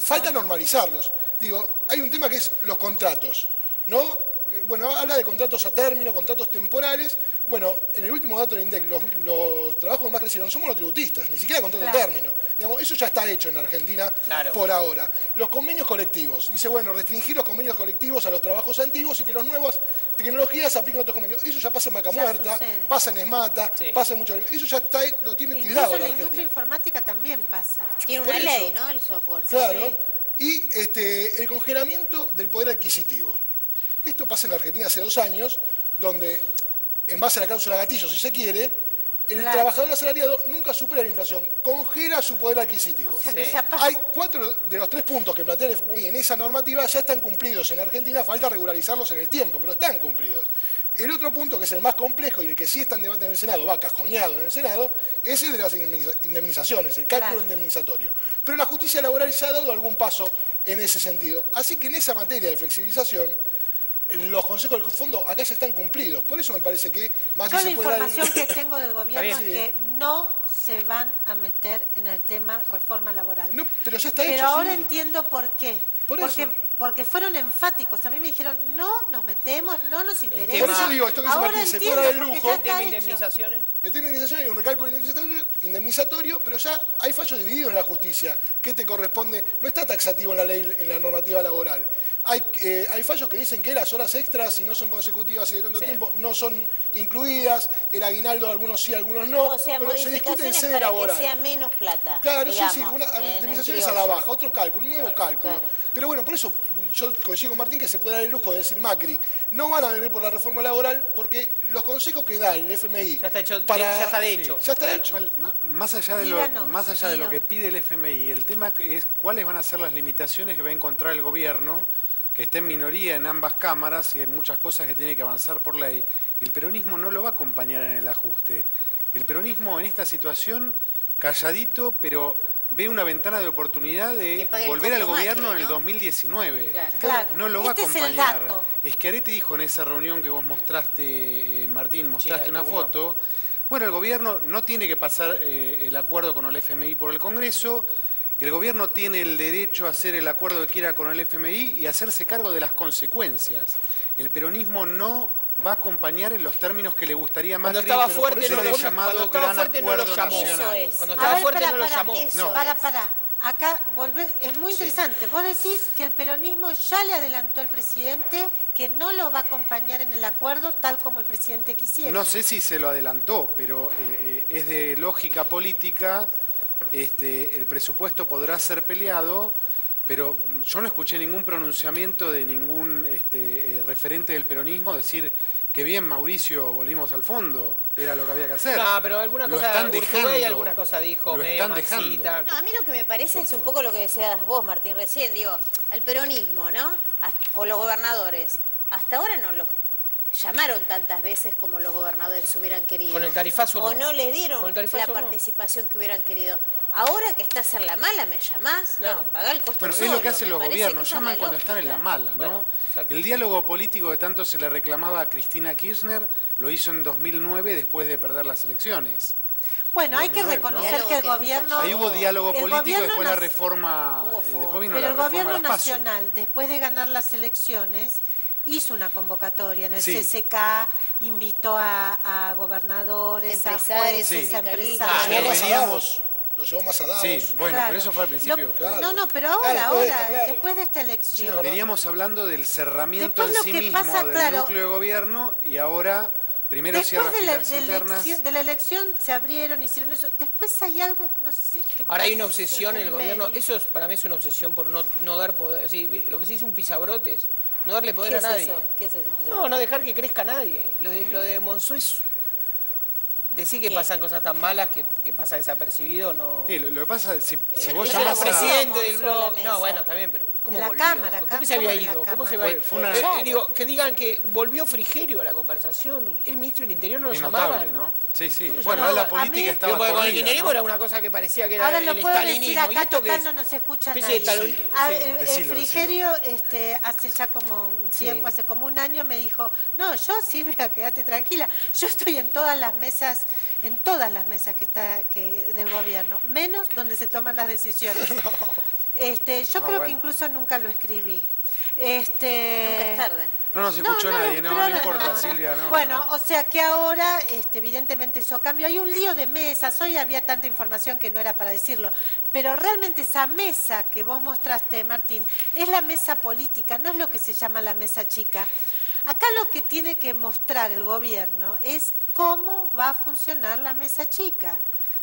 Falta normalizarlos. Digo, hay un tema que es los contratos, ¿no? Bueno, habla de contratos a término, contratos temporales. Bueno, en el último dato del INDEC, los trabajos que más crecieron son monotributistas, ni siquiera contrato a término. Digamos, eso ya está hecho en Argentina por ahora. Los convenios colectivos. Dice, bueno, restringir los convenios colectivos a los trabajos antiguos y que las nuevas tecnologías apliquen otros convenios. Eso ya pasa en Vaca Muerta, pasa en ESMATA, pasa en mucho... Eso ya está, lo tiene tildado en la industria informática también pasa. Tiene una ley, ¿no? El software. Claro. Y el congelamiento del poder adquisitivo. Esto pasa en la Argentina hace 2 años, donde, en base a la cláusula gatillo, si se quiere, el trabajador asalariado nunca supera la inflación, congela su poder adquisitivo. Hay 4 de los 3 puntos que plantea el FMI en esa normativa ya están cumplidos en Argentina, falta regularizarlos en el tiempo, pero están cumplidos. El otro punto, que es el más complejo y el que sí está en debate en el Senado, va cajoneado en el Senado, es el de las indemnizaciones, el cálculo indemnizatorio. Pero la justicia laboral ya ha dado algún paso en ese sentido. Así que en esa materia de flexibilización, los consejos del fondo acá ya están cumplidos. Por eso me parece que más la información que tengo del gobierno es que no se van a meter en el tema reforma laboral. No, pero ya está hecho. Pero ahora entiendo por qué. porque fueron enfáticos. A mí me dijeron, no nos metemos, no nos interesa. Por eso digo, esto que dice Martín, se puede dar el lujo. ¿El tema de indemnizaciones? El tema de indemnizaciones hay un recálculo indemnizatorio, pero ya hay fallos divididos en la justicia. ¿Qué te corresponde? No está taxativo en la ley, en la normativa laboral. Hay fallos que dicen que las horas extras, si no son consecutivas y de tanto tiempo, no son incluidas. El aguinaldo, algunos sí, algunos no. O sea, pero se discute en sede para laboral. que sea menos plata. Claro, digamos, sí, una indemnización es a la baja, otro cálculo, un nuevo cálculo. Claro. Pero bueno, por eso yo coincido con Martín que se puede dar el lujo de decir Macri, no van a venir por la reforma laboral porque los consejos que da el FMI... Ya está hecho, ya está de hecho. Sí, ya está claro. hecho. Más allá de lo que pide el FMI, el tema es cuáles van a ser las limitaciones que va a encontrar el gobierno, que está en minoría en ambas cámaras y hay muchas cosas que tiene que avanzar por ley. El peronismo no lo va a acompañar en el ajuste. El peronismo en esta situación, calladito, pero ve una ventana de oportunidad de volver al gobierno Macri, ¿no? En el 2019. Claro. No lo va a acompañar. Schiaretti dijo en esa reunión que vos mostraste, Martín, mostraste una foto. Bueno, el gobierno no tiene que pasar el acuerdo con el FMI por el Congreso. El gobierno tiene el derecho a hacer el acuerdo que quiera con el FMI y hacerse cargo de las consecuencias. El peronismo no va a acompañar en los términos que le gustaría a Macri. Cuando estaba fuerte no lo llamó. Cuando estaba fuerte no lo llamó. Acá es muy interesante. Vos decís que el peronismo ya le adelantó al presidente que no lo va a acompañar en el acuerdo tal como el presidente quisiera. No sé si se lo adelantó, pero es de lógica política. El presupuesto podrá ser peleado, pero yo no escuché ningún pronunciamiento de ningún referente del peronismo decir que bien, Mauricio, volvimos al fondo, era lo que había que hacer. No, pero alguna cosa, Urtubey alguna cosa dijo, medio mansita. No, a mí lo que me parece es un poco lo que decías vos, Martín, recién, digo, el peronismo, ¿no? O los gobernadores, hasta ahora no los llamaron tantas veces como los gobernadores hubieran querido. Con el tarifazo no. O no les dieron la participación que hubieran querido. Ahora que estás en la mala, ¿me llamás? Claro. No, pagá el costo Bueno, solo. Es lo que hacen los gobiernos, llaman cuando están en la mala, ¿no? Bueno, el diálogo político que tanto se le reclamaba a Cristina Kirchner lo hizo en 2009 después de perder las elecciones. Bueno, hay que reconocer que el gobierno... Ahí hubo diálogo político, después la reforma, después vino la reforma de las PASO. Pero el gobierno nacional, después de ganar las elecciones, hizo una convocatoria en el CCK, invitó a gobernadores, empresarios, a jueces, a empresarios. Lo llevó más a Davos. Sí, bueno, pero eso fue al principio. No, pero ahora, después de esta elección. Veníamos hablando del cerramiento en sí mismo del núcleo de gobierno y ahora primero cierra filas internas. De la elección se abrieron, hicieron eso. Después hay algo, no sé qué. Ahora hay una obsesión en el gobierno. Eso para mí es una obsesión por no dar poder. Lo que se dice un pisabrotes. No darle poder a nadie. ¿Qué es eso? No dejar que crezca a nadie. Lo de Monzó es decir que pasan cosas tan malas que pasa desapercibido, no. Sí, lo que pasa es si vos llamás al presidente del blog. No, bueno, está bien, pero ¿cómo la volvió? Cámara, ¿Por qué se había ido? ¿Cómo se va a ir? Digo, que digan que volvió Frigerio a la conversación. El ministro del Interior no lo llamaba. ¿no? Sí. Bueno, la política estaba corrida, con el kirchnerismo era una cosa que parecía que era el estalinismo. Ahora lo puedo decir, acá total no nos escucha nadie. El Frigerio hace ya como un tiempo, hace como un año me dijo, no, yo Silvia, quédate tranquila, yo estoy en todas las mesas que del gobierno, menos donde se toman las decisiones. Yo creo que incluso nunca lo escribí. Nunca es tarde. No nos escuchó nadie, no importa, Silvia. No, bueno, o sea que ahora, evidentemente eso cambió. Hay un lío de mesas, hoy había tanta información que no era para decirlo, pero realmente esa mesa que vos mostraste, Martín, es la mesa política, no es lo que se llama la mesa chica. Acá lo que tiene que mostrar el gobierno es cómo va a funcionar la mesa chica.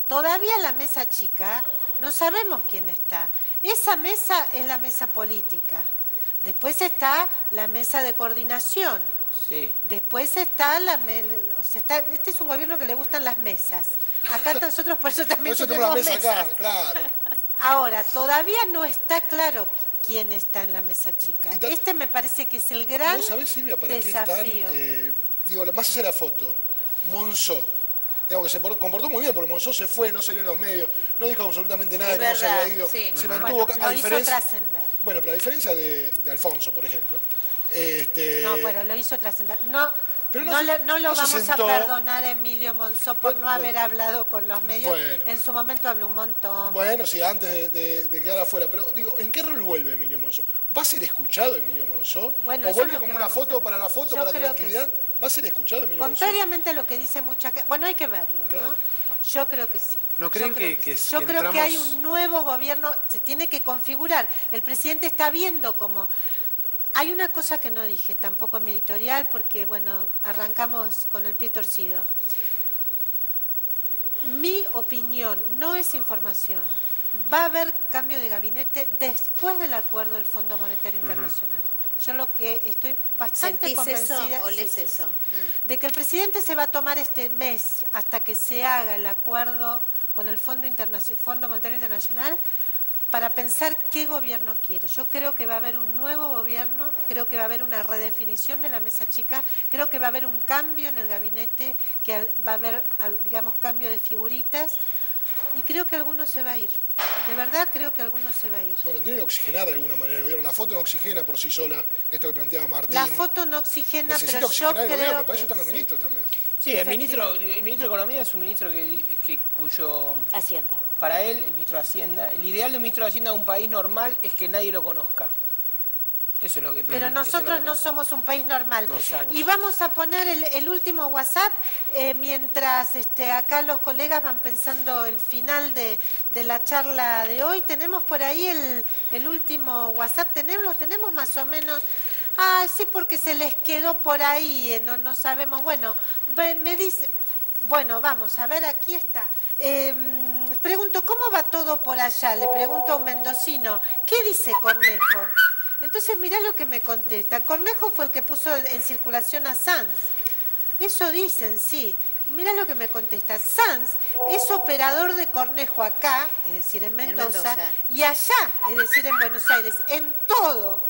Todavía la mesa chica no sabemos quién está. Esa mesa es la mesa política. Después está la mesa de coordinación. Sí. Después está este es un gobierno que le gustan las mesas. Acá nosotros por eso también tenemos mesas. Acá, claro. Ahora, todavía no está claro quién está en la mesa chica. Me parece que es el gran desafío. ¿Vos sabés, Silvia, para qué están? Más allá de la foto, Monzó. Digamos que se comportó muy bien, porque Monzó se fue, no salió en los medios, no dijo absolutamente nada de cómo se había ido. Sí. Se mantuvo a diferencia. Hizo trascender. Bueno, pero a diferencia de Alfonso, por ejemplo. No, bueno, lo hizo trascender. No, Pero no lo vamos a perdonar a Emilio Monzó por no haber hablado con los medios. Bueno. En su momento habló un montón. Bueno, sí, antes de quedar afuera. Pero digo, ¿en qué rol vuelve Emilio Monzó? ¿Va a ser escuchado Emilio Monzó? Bueno, ¿O vuelve como una foto para la foto, para la tranquilidad? Sí. ¿Va a ser escuchado Emilio Monzó? Contrariamente a lo que dice mucha gente. Bueno, hay que verlo, claro. ¿No? Yo creo que sí. ¿No creen Yo creo que hay un nuevo gobierno, se tiene que configurar. El presidente está viendo cómo... Hay una cosa que no dije tampoco en mi editorial, porque, bueno, arrancamos con el pie torcido. Mi opinión no es información. Va a haber cambio de gabinete después del acuerdo del Fondo Monetario Internacional. Yo lo que estoy bastante convencida... ¿Eso o lees eso? De que el presidente se va a tomar este mes hasta que se haga el acuerdo con el Fondo Monetario Internacional para pensar qué gobierno quiere. Yo creo que va a haber un nuevo gobierno, creo que va a haber una redefinición de la mesa chica, creo que va a haber un cambio en el gabinete, que va a haber, digamos, cambio de figuritas, y creo que alguno se va a ir. De verdad creo que alguno se va a ir. Bueno, tiene que oxigenar de alguna manera el gobierno. La foto no oxigena por sí sola, esto que planteaba Martín. La foto no oxigena, pero yo creo que... Para eso están los ministros también. Sí, el ministro de Economía es un ministro cuyo... Hacienda. Para él, el ministro de Hacienda, el ideal de un ministro de Hacienda de un país normal es que nadie lo conozca. Eso es lo que... Pero nosotros no somos un país normal. Y vamos a poner el último WhatsApp mientras acá los colegas van pensando el final de la charla de hoy. Tenemos por ahí el último WhatsApp. ¿Lo tenemos más o menos? Ah, sí, porque se les quedó por ahí, no sabemos. Bueno, me dice... Bueno, vamos a ver, aquí está. Pregunto, ¿cómo va todo por allá? Le pregunto a un mendocino. ¿Qué dice Cornejo? Entonces mirá lo que me contesta. Cornejo fue el que puso en circulación a Sanz. Eso dicen, sí. Mirá lo que me contesta. Sanz es operador de Cornejo acá, es decir, en Mendoza, y allá, es decir, en Buenos Aires, en todo.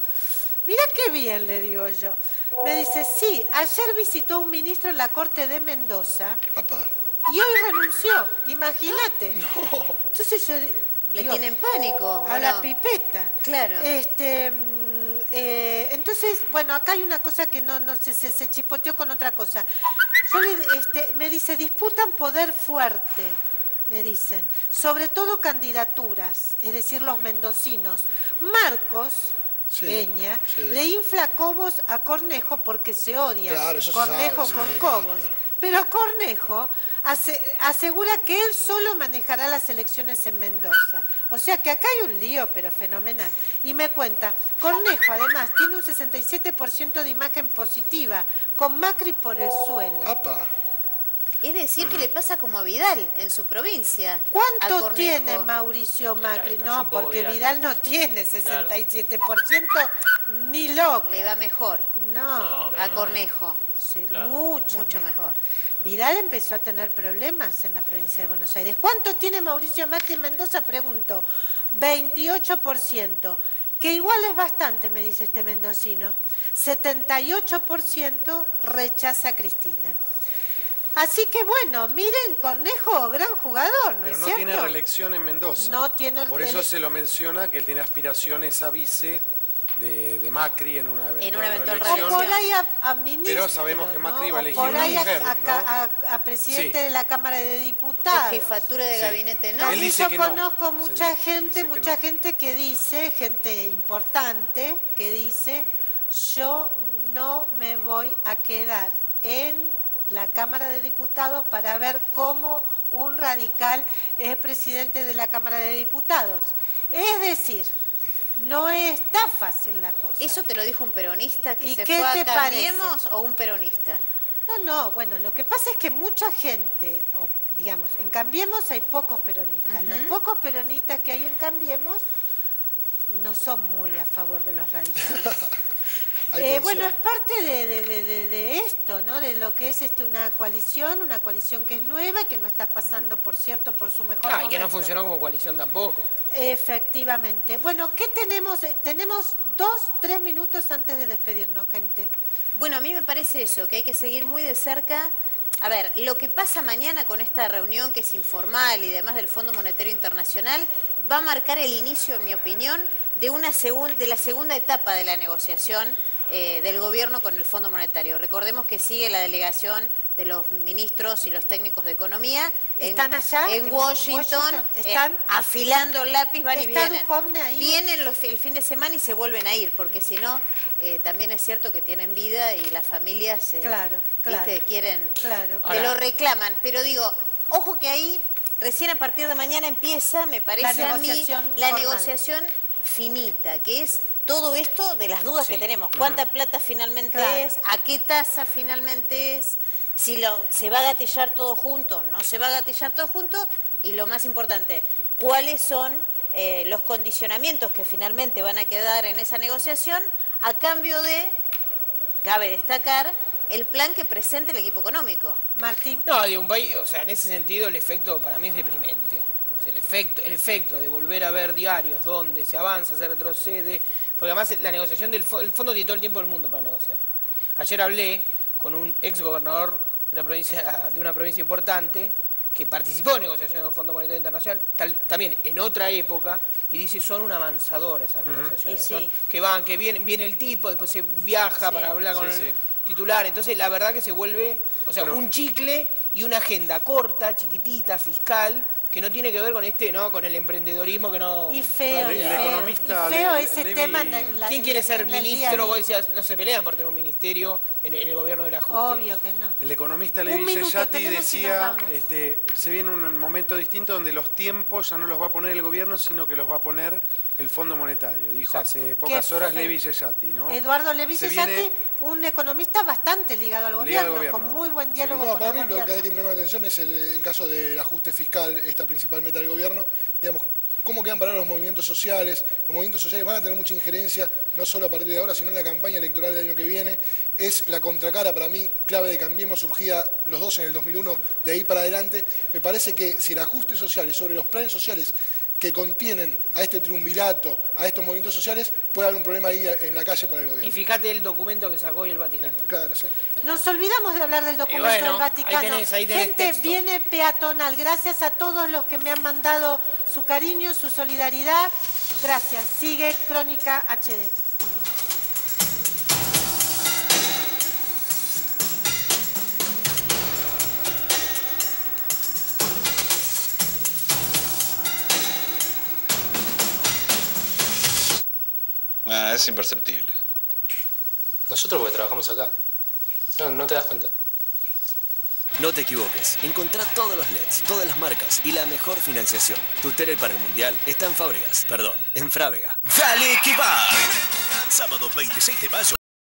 Mirá qué bien, le digo yo. Me dice, sí, ayer visitó un ministro en la Corte de Mendoza. Papá. Y hoy renunció, imagínate. No. Entonces yo... Le tienen pánico. A la pipeta. Claro. Entonces, bueno, acá hay una cosa que se chispoteó con otra cosa. Me dice, disputan poder fuerte, me dicen, sobre todo candidaturas, es decir, los mendocinos. Marcos Peña le infla Cobos a Cornejo porque se odian, claro, Cornejo con Cobos. Pero Cornejo asegura que él solo manejará las elecciones en Mendoza. O sea que acá hay un lío, pero fenomenal. Y me cuenta, Cornejo además tiene un 67% de imagen positiva, con Macri por el suelo. ¡Apa! Es decir, que le pasa como a Vidal en su provincia. ¿Cuánto tiene Mauricio Macri? No, porque Vidal no tiene 67%, ni loco. Le va mejor. No. A Cornejo. Sí, claro. Mucho mejor. Vidal empezó a tener problemas en la provincia de Buenos Aires. ¿Cuánto tiene Mauricio Macri en Mendoza? Pregunto. 28%, que igual es bastante, me dice este mendocino. 78% rechaza a Cristina. Así que bueno, miren, Cornejo, gran jugador, ¿no es cierto? Pero no tiene reelección en Mendoza. No tiene Por eso se lo menciona que él tiene aspiraciones a vice de Macri en una eventual reelección. O por ahí a ministro. Pero sabemos que Macri va a elegir una mujer, a presidente de la Cámara de Diputados. O jefatura de gabinete, ¿no? Él dice yo conozco mucha gente que dice, gente importante, que dice, yo no me voy a quedar en la Cámara de Diputados para ver cómo un radical es presidente de la Cámara de Diputados. Es decir, no está fácil la cosa. ¿Eso te lo dijo un peronista que se fue a Cambiemos o un peronista? No, bueno, lo que pasa es que mucha gente, digamos, en Cambiemos hay pocos peronistas. Los pocos peronistas que hay en Cambiemos no son muy a favor de los radicales. Bueno, es parte de esto, ¿no? De lo que es una coalición que es nueva y que no está pasando, por cierto, por su mejor momento. Y que no funcionó como coalición tampoco. Efectivamente. Bueno, ¿qué tenemos? Tenemos 2-3 minutos antes de despedirnos, gente. Bueno, a mí me parece eso, que hay que seguir muy de cerca. A ver, lo que pasa mañana con esta reunión que es informal y demás del Fondo Monetario Internacional va a marcar el inicio, en mi opinión, de la segunda etapa de la negociación del gobierno con el Fondo Monetario. Recordemos que sigue la delegación de los ministros y los técnicos de economía. ¿Están allá? En Washington, están afilando el lápiz, van y vienen. Duhovne ahí. Vienen el fin de semana y se vuelven a ir, porque si no, también es cierto que tienen vida y las familias ¿viste? Quieren, te lo reclaman. Pero digo, ojo que ahí, recién a partir de mañana empieza, me parece a mí, la negociación finita, que es todo esto de las dudas que tenemos. ¿Cuánta plata finalmente es? ¿A qué tasa finalmente es? Si se va a gatillar todo junto, no se va a gatillar todo junto. Y lo más importante, ¿cuáles son los condicionamientos que finalmente van a quedar en esa negociación a cambio de, cabe destacar, el plan que presente el equipo económico? Martín. No, de un país, o sea, en ese sentido el efecto para mí es deprimente. O sea, el efecto de volver a ver diarios donde se avanza, se retrocede, porque además la negociación el fondo tiene todo el tiempo del mundo para negociar. Ayer hablé con un ex gobernador de una provincia importante que participó en negociaciones del Fondo Monetario Internacional, también en otra época, y dice, son una avanzadora esas negociaciones. Que viene el tipo, después se viaja para hablar con el titular. Entonces, la verdad que se vuelve, o sea, un chicle y una agenda corta, chiquitita, fiscal, que no tiene que ver con con el emprendedorismo que no... Y feo, economista feo ese tema. ¿Quién quiere ser ministro? Vos decías, no se pelean por tener un ministerio en el gobierno del ajuste. Obvio que no. El economista Levi Yeyati decía, se viene un momento distinto donde los tiempos ya no los va a poner el gobierno, sino que los va a poner el Fondo Monetario. Dijo hace pocas horas Levi Yeyati, ¿no? Eduardo Levi Yeyati, un economista bastante ligado al gobierno, con muy buen diálogo con el para mí gobierno. Lo que hay que poner atención es, en caso del ajuste fiscal, esta principal meta del gobierno, digamos, cómo quedan parados los movimientos sociales. Los movimientos sociales van a tener mucha injerencia, no solo a partir de ahora, sino en la campaña electoral del año que viene. Es la contracara para mí, clave de Cambiemos, surgida los dos en el 2001, de ahí para adelante. Me parece que si el ajuste social es sobre los planes sociales que contienen a este triunvirato, a estos movimientos sociales, puede haber un problema ahí en la calle para el gobierno. Y fíjate el documento que sacó hoy el Vaticano. Claro, sí. Nos olvidamos de hablar del documento del Vaticano. Ahí tenés Gente, texto. Viene peatonal. Gracias a todos los que me han mandado su cariño, su solidaridad. Gracias. Sigue Crónica HD. Es imperceptible. Nosotros porque trabajamos acá. No te das cuenta. No te equivoques. Encontrá todos los LEDs, todas las marcas y la mejor financiación. Tu tele para el Mundial está en Frávega. Dale que va. Sábado 26 de mayo.